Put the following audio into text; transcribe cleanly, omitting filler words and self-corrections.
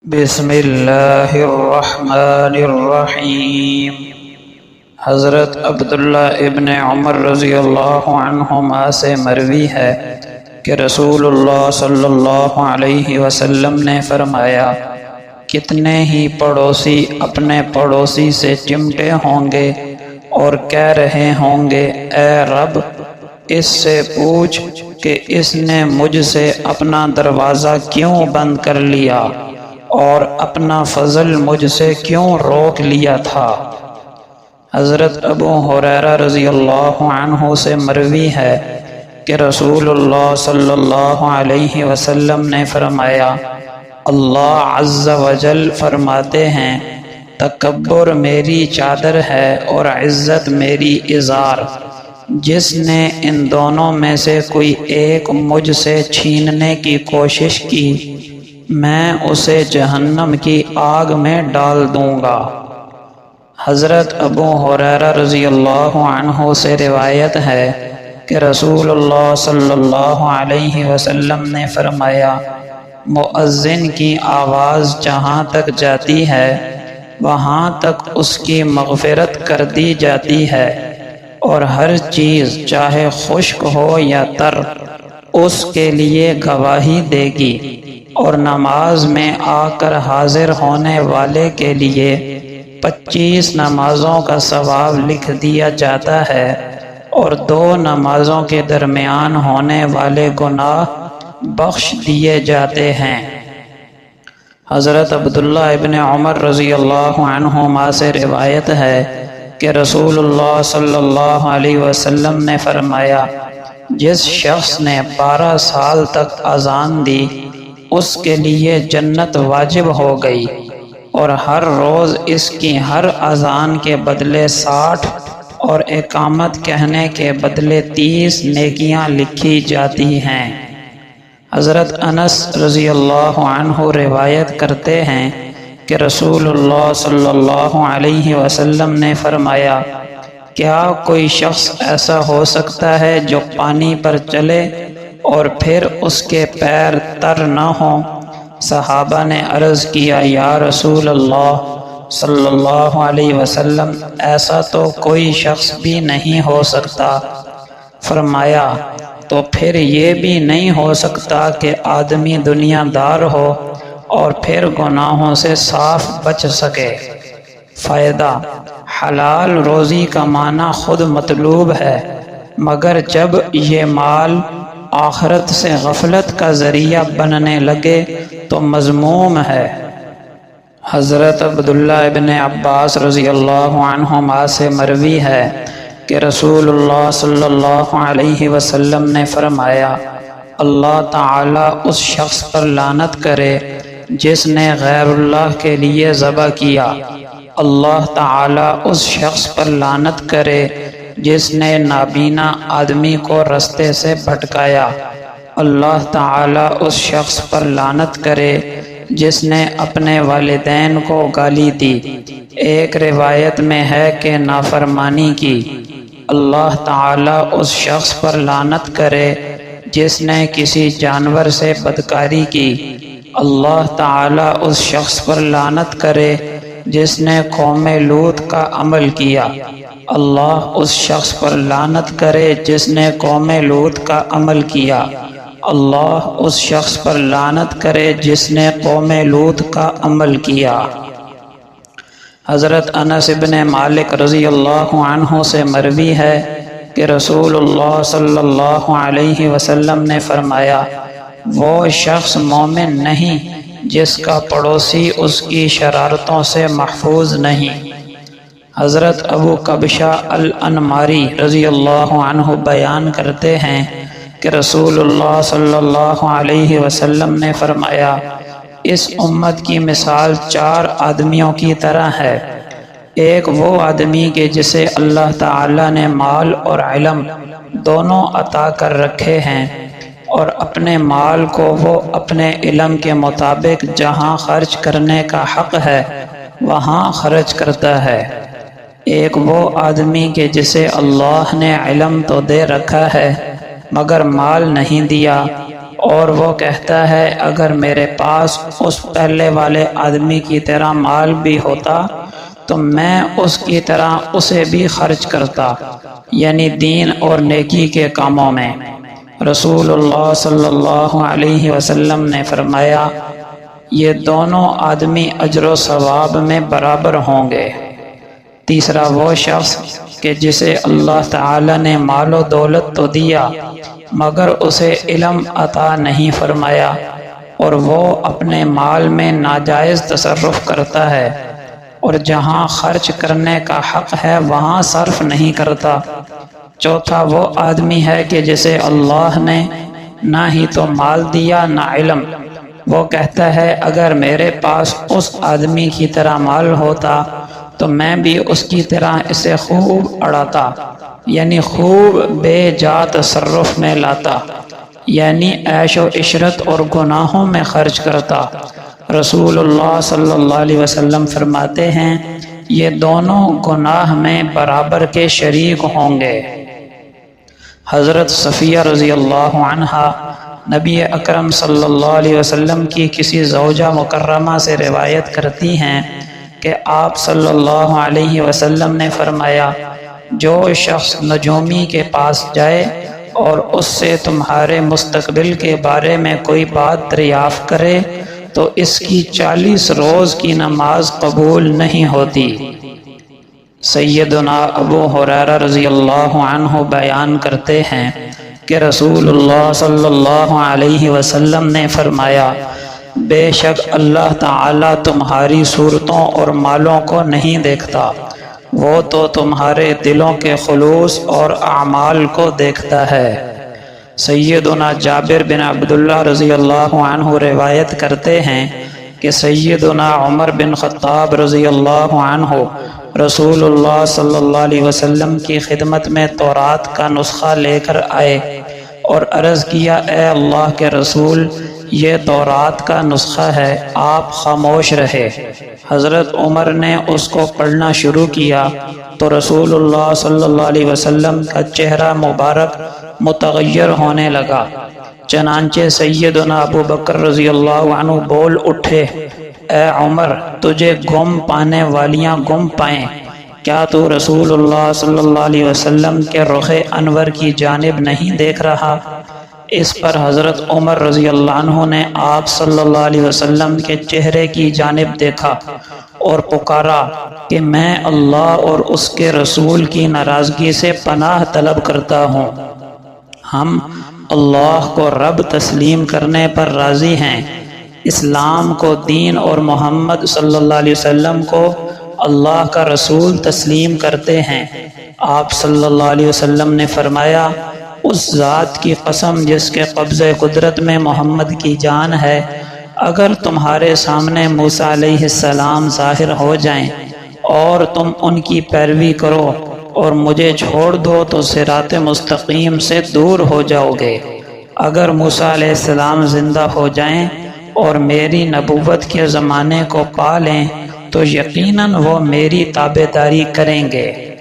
بسم اللہ الرحمن الرحیم۔ حضرت عبداللہ ابن عمر رضی اللہ عنہما سے مروی ہے کہ رسول اللہ صلی اللہ علیہ وسلم نے فرمایا، کتنے ہی پڑوسی اپنے پڑوسی سے چمٹے ہوں گے اور کہہ رہے ہوں گے، اے رب اس سے پوچھ کہ اس نے مجھ سے اپنا دروازہ کیوں بند کر لیا اور اپنا فضل مجھ سے کیوں روک لیا تھا۔ حضرت ابو ہریرہ رضی اللہ عنہ سے مروی ہے کہ رسول اللہ صلی اللہ علیہ وسلم نے فرمایا، اللہ عز و جل فرماتے ہیں، تکبر میری چادر ہے اور عزت میری ازار۔ جس نے ان دونوں میں سے کوئی ایک مجھ سے چھیننے کی کوشش کی، میں اسے جہنم کی آگ میں ڈال دوں گا۔ حضرت ابو ہریرہ رضی اللہ عنہ سے روایت ہے کہ رسول اللہ صلی اللہ علیہ وسلم نے فرمایا، مؤذن کی آواز جہاں تک جاتی ہے وہاں تک اس کی مغفرت کر دی جاتی ہے، اور ہر چیز چاہے خشک ہو یا تر اس کے لیے گواہی دے گی، اور نماز میں آ کر حاضر ہونے والے کے لیے 25 نمازوں کا ثواب لکھ دیا جاتا ہے، اور 2 نمازوں کے درمیان ہونے والے گناہ بخش دیے جاتے ہیں۔ حضرت عبداللہ ابن عمر رضی اللہ عنہما سے روایت ہے کہ رسول اللہ صلی اللہ علیہ وسلم نے فرمایا، جس شخص نے 12 سال تک اذان دی اس کے لیے جنت واجب ہو گئی، اور ہر روز اس کی ہر اذان کے بدلے 60 اور اقامت کہنے کے بدلے 30 نیکیاں لکھی جاتی ہیں۔ حضرت انس رضی اللہ عنہ روایت کرتے ہیں کہ رسول اللہ صلی اللہ علیہ وسلم نے فرمایا، کیا کوئی شخص ایسا ہو سکتا ہے جو پانی پر چلے اور پھر اس کے پیر تر نہ ہوں؟ صحابہ نے عرض کیا، یا رسول اللہ صلی اللہ علیہ وسلم، ایسا تو کوئی شخص بھی نہیں ہو سکتا۔ فرمایا، تو پھر یہ بھی نہیں ہو سکتا کہ آدمی دنیا دار ہو اور پھر گناہوں سے صاف بچ سکے۔ فائدہ، حلال روزی کمانا خود مطلوب ہے، مگر جب یہ مال آخرت سے غفلت کا ذریعہ بننے لگے تو مذموم ہے۔ حضرت عبداللہ ابن عباس رضی اللہ عنہما سے مروی ہے کہ رسول اللہ صلی اللہ علیہ وسلم نے فرمایا، اللہ تعالیٰ اس شخص پر لعنت کرے جس نے غیر اللہ کے لیے ذبح کیا، اللہ تعالیٰ اس شخص پر لعنت کرے جس نے نابینا آدمی کو رستے سے بھٹکایا، اللہ تعالیٰ اس شخص پر لعنت کرے جس نے اپنے والدین کو گالی دی، ایک روایت میں ہے کہ نافرمانی کی، اللہ تعالیٰ اس شخص پر لعنت کرے جس نے کسی جانور سے بدکاری کی، اللہ تعالیٰ اس شخص پر لعنت کرے جس نے قوم لوط کا عمل کیا، اللہ اس شخص پر لعنت کرے جس نے قوم لوط کا عمل کیا، اللہ اس شخص پر لعنت کرے جس نے قوم لوط کا عمل کیا۔ حضرت انس بن مالک رضی اللہ عنہ سے مروی ہے کہ رسول اللہ صلی اللہ علیہ وسلم نے فرمایا، وہ شخص مومن نہیں جس کا پڑوسی اس کی شرارتوں سے محفوظ نہیں۔ حضرت ابو قبشہ الانماری رضی اللہ عنہ بیان کرتے ہیں کہ رسول اللہ صلی اللہ علیہ وسلم نے فرمایا، اس امت کی مثال 4 آدمیوں کی طرح ہے، ایک وہ آدمی کہ جسے اللہ تعالیٰ نے مال اور علم دونوں عطا کر رکھے ہیں، اور اپنے مال کو وہ اپنے علم کے مطابق جہاں خرچ کرنے کا حق ہے وہاں خرچ کرتا ہے۔ ایک وہ آدمی کہ جسے اللہ نے علم تو دے رکھا ہے مگر مال نہیں دیا، اور وہ کہتا ہے اگر میرے پاس اس پہلے والے آدمی کی طرح مال بھی ہوتا تو میں اس کی طرح اسے بھی خرچ کرتا، یعنی دین اور نیکی کے کاموں میں۔ رسول اللہ صلی اللہ علیہ وسلم نے فرمایا یہ دونوں آدمی اجر و ثواب میں برابر ہوں گے۔ تیسرا وہ شخص کہ جسے اللہ تعالی نے مال و دولت تو دیا مگر اسے علم عطا نہیں فرمایا، اور وہ اپنے مال میں ناجائز تصرف کرتا ہے اور جہاں خرچ کرنے کا حق ہے وہاں صرف نہیں کرتا۔ چوتھا وہ آدمی ہے کہ جسے اللہ نے نہ ہی تو مال دیا نہ علم، وہ کہتا ہے اگر میرے پاس اس آدمی کی طرح مال ہوتا تو میں بھی اس کی طرح اسے خوب اڑاتا، یعنی خوب بے جا تصرف میں لاتا، یعنی عیش و عشرت اور گناہوں میں خرچ کرتا۔ رسول اللہ صلی اللہ علیہ وسلم فرماتے ہیں یہ دونوں گناہ میں برابر کے شریک ہوں گے۔ حضرت صفیہ رضی اللہ عنہا نبی اکرم صلی اللہ علیہ وسلم کی کسی زوجہ مکرمہ سے روایت کرتی ہیں کہ آپ صلی اللہ علیہ وسلم نے فرمایا جو شخص نجومی کے پاس جائے اور اس سے تمہارے مستقبل کے بارے میں کوئی بات دریافت کرے تو اس کی 40 روز کی نماز قبول نہیں ہوتی۔ سیدنا ابو ہریرہ رضی اللہ عنہ بیان کرتے ہیں کہ رسول اللہ صلی اللہ علیہ وسلم نے فرمایا بے شک اللہ تعالی تمہاری صورتوں اور مالوں کو نہیں دیکھتا، وہ تو تمہارے دلوں کے خلوص اور اعمال کو دیکھتا ہے۔ سیدنا جابر بن عبداللہ رضی اللہ عنہ روایت کرتے ہیں کہ سیدنا عمر بن خطاب رضی اللہ عنہ رسول اللہ صلی اللہ علیہ وسلم کی خدمت میں تورات کا نسخہ لے کر آئے اور عرض کیا اے اللہ کے رسول یہ تورات کا نسخہ ہے، آپ خاموش رہے۔ حضرت عمر نے اس کو پڑھنا شروع کیا تو رسول اللہ صلی اللہ علیہ وسلم کا چہرہ مبارک متغیر ہونے لگا، چنانچہ سیدنا ابو بکر رضی اللہ عنہ بول اٹھے اے عمر تجھے گم پانے والیاں گم پائیں، کیا تو رسول اللہ صلی اللہ علیہ وسلم کے رخ انور کی جانب نہیں دیکھ رہا؟ اس پر حضرت عمر رضی اللہ عنہ نے آپ صلی اللہ علیہ وسلم کے چہرے کی جانب دیکھا اور پکارا کہ میں اللہ اور اس کے رسول کی ناراضگی سے پناہ طلب کرتا ہوں۔ ہم اللہ کو رب تسلیم کرنے پر راضی ہیں، اسلام کو دین اور محمد صلی اللہ علیہ وسلم کو اللہ کا رسول تسلیم کرتے ہیں۔ آپ صلی اللہ علیہ وسلم نے فرمایا اس ذات کی قسم جس کے قبضہ قدرت میں محمد کی جان ہے، اگر تمہارے سامنے موسیٰ علیہ السلام ظاہر ہو جائیں اور تم ان کی پیروی کرو اور مجھے چھوڑ دو تو صراط مستقیم سے دور ہو جاؤ گے۔ اگر موسیٰ علیہ السلام زندہ ہو جائیں اور میری نبوت کے زمانے کو پا لیں تو یقیناً وہ میری تابعداری کریں گے۔